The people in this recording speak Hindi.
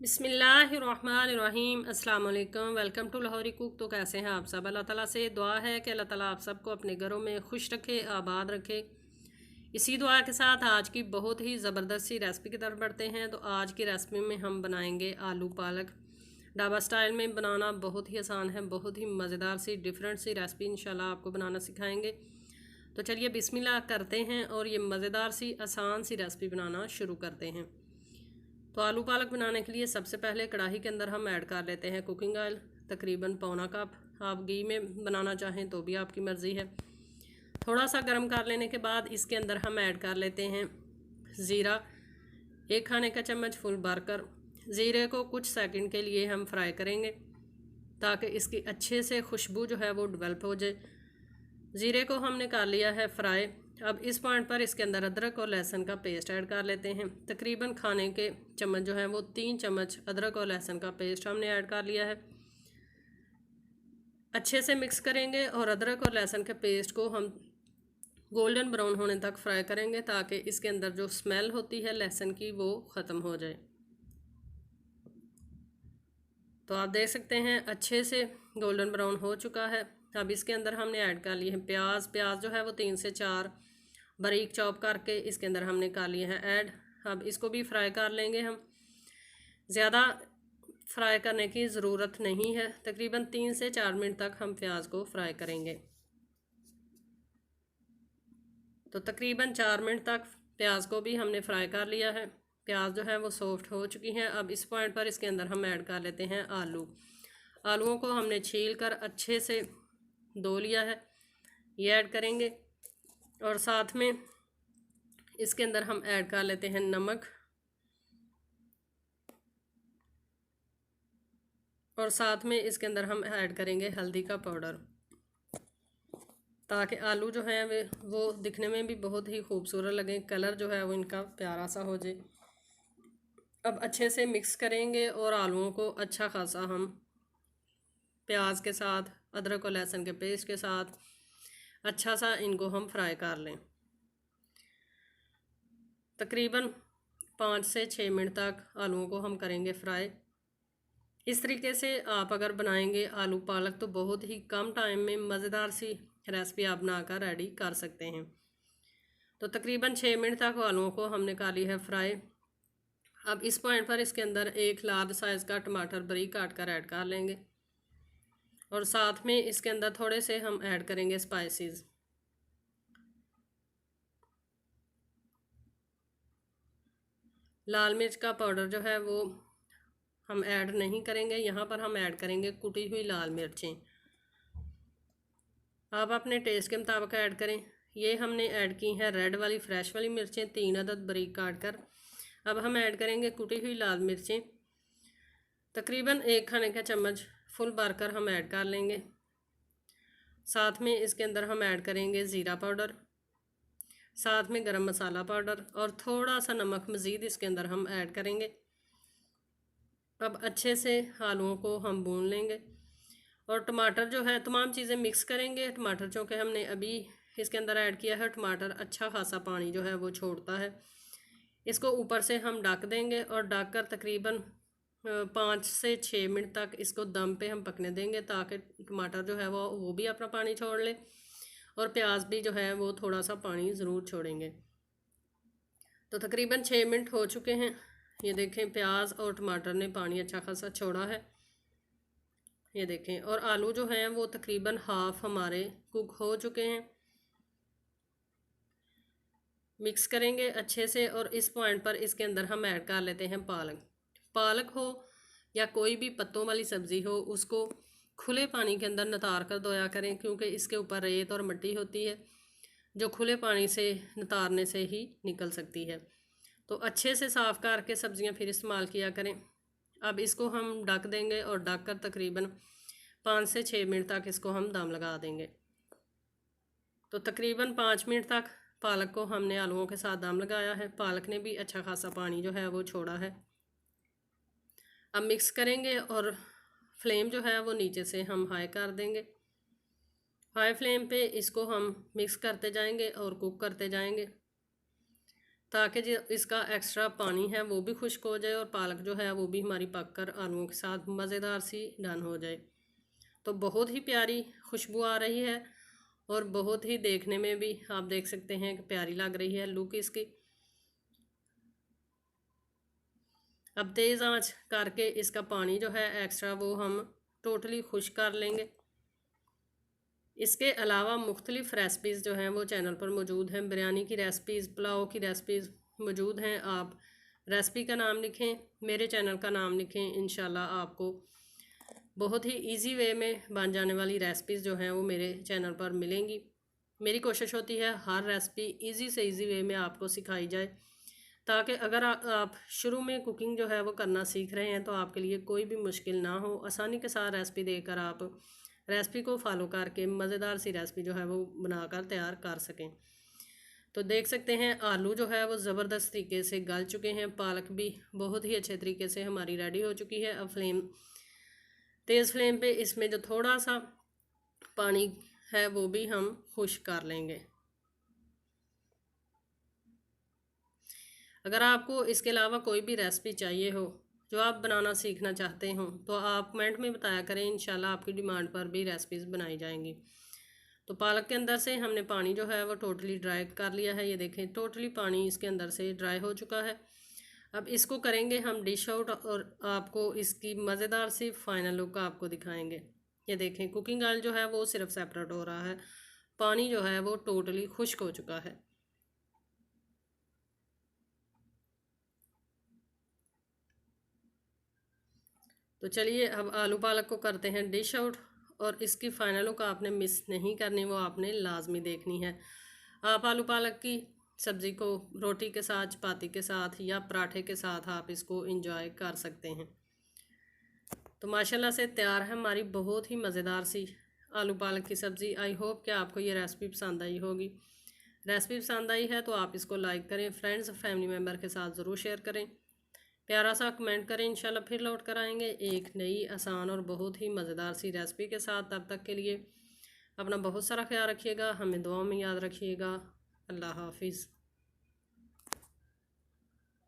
बिस्मिल्लाहिर्रहमानिर्रहीम अस्सलाम वालेकुम। Welcome to Lahori cook. तो कैसे हैं आप सब? अल्लाह ताला से दुआ है कि अल्लाह ताला आप सबको अपने घरों में खुश रखे, आबाद रखे। इसी दुआ के साथ आज की बहुत ही ज़बरदस्त सी रेसिपी की तरफ बढ़ते हैं। तो आज की रेसिपी में हम बनाएंगे आलू पालक। ढाबा स्टाइल में बनाना बहुत ही आसान है, बहुत ही मज़ेदार सी डिफरेंट सी रेसिपी इंशाल्लाह आपको बनाना सिखाएंगे। तो चलिए बिस्मिल्लाह करते हैं और ये मज़ेदार सी आसान सी रेसिपी बनाना शुरू करते हैं। तो आलू पालक बनाने के लिए सबसे पहले कढ़ाई के अंदर हम ऐड कर लेते हैं कुकिंग ऑयल, तकरीबन पौना कप। आप घी में बनाना चाहें तो भी आपकी मर्ज़ी है। थोड़ा सा गर्म कर लेने के बाद इसके अंदर हम ऐड कर लेते हैं ज़ीरा, 1 खाने का चम्मच फुल भरकर। ज़ीरे को कुछ सेकंड के लिए हम फ्राई करेंगे ताकि इसकी अच्छे से खुशबू जो है वो डेवलप हो जाए। ज़ीरे को हमने कर लिया है फ्राई। अब इस पॉइंट पर इसके अंदर अदरक और लहसुन का पेस्ट ऐड कर लेते हैं। तकरीबन खाने के चम्मच जो है वो 3 चम्मच अदरक और लहसुन का पेस्ट हमने ऐड कर लिया है। अच्छे से मिक्स करेंगे और अदरक और लहसुन के पेस्ट को हम गोल्डन ब्राउन होने तक फ्राई करेंगे ताकि इसके अंदर जो स्मेल होती है लहसुन की वो ख़त्म हो जाए। तो आप देख सकते हैं अच्छे से गोल्डन ब्राउन हो चुका है। अब इसके अंदर हमने ऐड कर लिए हैं प्याज जो है वो 3 से 4 बारीक चॉप करके इसके अंदर हमने कर लिए हैं ऐड। अब इसको भी फ्राई कर लेंगे हम। ज़्यादा फ्राई करने की ज़रूरत नहीं है, तकरीबन 3 से 4 मिनट तक हम प्याज को फ्राई करेंगे। तो तकरीबन 4 मिनट तक प्याज को भी हमने फ्राई कर लिया है। प्याज जो है वो सॉफ्ट हो चुकी हैं। अब इस पॉइंट पर इसके अंदर हम ऐड कर लेते हैं आलू। आलूओं को हमने छील कर अच्छे से धो लिया है, ये ऐड करेंगे। और साथ में इसके अंदर हम ऐड कर लेते हैं नमक, और साथ में इसके अंदर हम ऐड करेंगे हल्दी का पाउडर ताकि आलू जो है वो दिखने में भी बहुत ही खूबसूरत लगे, कलर जो है वो इनका प्यारा सा हो जाए। अब अच्छे से मिक्स करेंगे और आलूओं को अच्छा खासा हम प्याज के साथ, अदरक और लहसुन के पेस्ट के साथ अच्छा सा इनको हम फ्राई कर लें। तकरीबन 5 से 6 मिनट तक आलूओं को हम करेंगे फ्राई। इस तरीके से आप अगर बनाएंगे आलू पालक तो बहुत ही कम टाइम में मज़ेदार सी रेसिपी आप बनाकर रेडी कर सकते हैं। तो तकरीबन 6 मिनट तक आलूओं को हमने कर ली है फ्राई। अब इस पॉइंट पर इसके अंदर एक लार्ज साइज़ का टमाटर बारीक काट कर ऐड कर लेंगे और साथ में इसके अंदर थोड़े से हम ऐड करेंगे स्पाइसेस। लाल मिर्च का पाउडर जो है वो हम ऐड नहीं करेंगे, यहाँ पर हम ऐड करेंगे कुटी हुई लाल मिर्चें। आप अपने टेस्ट के मुताबिक ऐड करें। ये हमने ऐड की हैं रेड वाली फ्रेश वाली मिर्चें 3 अदद बारीक काट कर। अब हम ऐड करेंगे कुटी हुई लाल मिर्चें, तकरीबन 1 खाने का चम्मच फुल भरकर हम ऐड कर लेंगे। साथ में इसके अंदर हम ऐड करेंगे ज़ीरा पाउडर, साथ में गरम मसाला पाउडर और थोड़ा सा नमक मज़ीद इसके अंदर हम ऐड करेंगे। अब अच्छे से आलूओं को हम भून लेंगे और टमाटर जो है तमाम चीज़ें मिक्स करेंगे। टमाटर चूँकि हमने अभी इसके अंदर ऐड किया है, टमाटर अच्छा खासा पानी जो है वो छोड़ता है। इसको ऊपर से हम ढक देंगे और ढक कर तकरीबन 5 से 6 मिनट तक इसको दम पे हम पकने देंगे ताकि टमाटर जो है वो भी अपना पानी छोड़ ले और प्याज भी जो है वो थोड़ा सा पानी ज़रूर छोड़ेंगे। तो तकरीबन 6 मिनट हो चुके हैं। ये देखें प्याज और टमाटर ने पानी अच्छा खासा छोड़ा है, ये देखें। और आलू जो हैं वो तकरीबन हाफ़ हमारे कुक हो चुके हैं। मिक्स करेंगे अच्छे से और इस पॉइंट पर इसके अंदर हम ऐड कर लेते हैं पालक हो या कोई भी पत्तों वाली सब्ज़ी हो, उसको खुले पानी के अंदर नतार कर धोया करें क्योंकि इसके ऊपर रेत और मिट्टी होती है जो खुले पानी से नतारने से ही निकल सकती है। तो अच्छे से साफ़ करके सब्ज़ियां फिर इस्तेमाल किया करें। अब इसको हम ढक देंगे और ढक कर तकरीबन 5 से 6 मिनट तक इसको हम दम लगा देंगे। तो तकरीबन 5 मिनट तक पालक को हमने आलूओं के साथ दम लगाया है। पालक ने भी अच्छा खासा पानी जो है वो छोड़ा है। अब मिक्स करेंगे और फ्लेम जो है वो नीचे से हम हाई कर देंगे। हाई फ्लेम पे इसको हम मिक्स करते जाएंगे और कुक करते जाएंगे। ताकि जो इसका एक्स्ट्रा पानी है वो भी खुश्क हो जाए और पालक जो है वो भी हमारी पककर आलूओं के साथ मज़ेदार सी डन हो जाए। तो बहुत ही प्यारी खुशबू आ रही है और बहुत ही देखने में भी आप देख सकते हैं कि प्यारी लग रही है लुक इसकी। अब तेज़ आंच करके इसका पानी जो है एक्स्ट्रा वो हम टोटली खुश्क कर लेंगे। इसके अलावा मुख्तलिफ़ रेसिपीज़ जो हैं वो चैनल पर मौजूद हैं। बिरयानी की रेसिपीज़, पुलाव की रेसिपीज़ मौजूद हैं। आप रेसिपी का नाम लिखें, मेरे चैनल का नाम लिखें, इंशाल्लाह आपको बहुत ही इजी वे में बन जाने वाली रेसिपीज़ जो हैं वो मेरे चैनल पर मिलेंगी। मेरी कोशिश होती है हर रेसिपी इजी से इजी वे में आपको सिखाई जाए, ताकि अगर आप शुरू में कुकिंग जो है वो करना सीख रहे हैं तो आपके लिए कोई भी मुश्किल ना हो। आसानी के साथ रेसिपी देकर आप रेसिपी को फॉलो करके मज़ेदार सी रेसिपी जो है वो बनाकर तैयार कर सकें। तो देख सकते हैं आलू जो है वो ज़बरदस्त तरीके से गल चुके हैं, पालक भी बहुत ही अच्छे तरीके से हमारी रेडी हो चुकी है। अब तेज़ फ्लेम पे इसमें जो थोड़ा सा पानी है वो भी हम खुश्क कर लेंगे। अगर आपको इसके अलावा कोई भी रेसिपी चाहिए हो जो आप बनाना सीखना चाहते हो तो आप कमेंट में बताया करें, इंशाल्लाह आपकी डिमांड पर भी रेसिपीज़ बनाई जाएंगी। तो पालक के अंदर से हमने पानी जो है वो टोटली ड्राई कर लिया है। ये देखें टोटली पानी इसके अंदर से ड्राई हो चुका है। अब इसको करेंगे हम डिश आउट और आपको इसकी मज़ेदार सी फाइनल लुक आपको दिखाएंगे। ये देखें कुकिंग ऑयल जो है वो सिर्फ सेपरेट हो रहा है, पानी जो है वो टोटली खुश्क हो चुका है। तो चलिए अब आलू पालक को करते हैं डिश आउट और इसकी फाइनल लुक आपने मिस नहीं करनी, वो आपने लाजमी देखनी है। आप आलू पालक की सब्ज़ी को रोटी के साथ, चपाती के साथ या पराठे के साथ आप इसको इंजॉय कर सकते हैं। तो माशाल्लाह से तैयार है हमारी बहुत ही मज़ेदार सी आलू पालक की सब्ज़ी। आई होप कि आपको ये रेसिपी पसंद आई होगी। रेसिपी पसंद आई है तो आप इसको लाइक करें, फ्रेंड्स फैमिली मेम्बर के साथ ज़रूर शेयर करें, प्यारा सा कमेंट करें। इंशाल्लाह फिर लौट कर आएंगे एक नई आसान और बहुत ही मज़ेदार सी रेसिपी के साथ। तब तक के लिए अपना बहुत सारा ख्याल रखिएगा, हमें दुआ में याद रखिएगा। अल्लाह हाफिज़।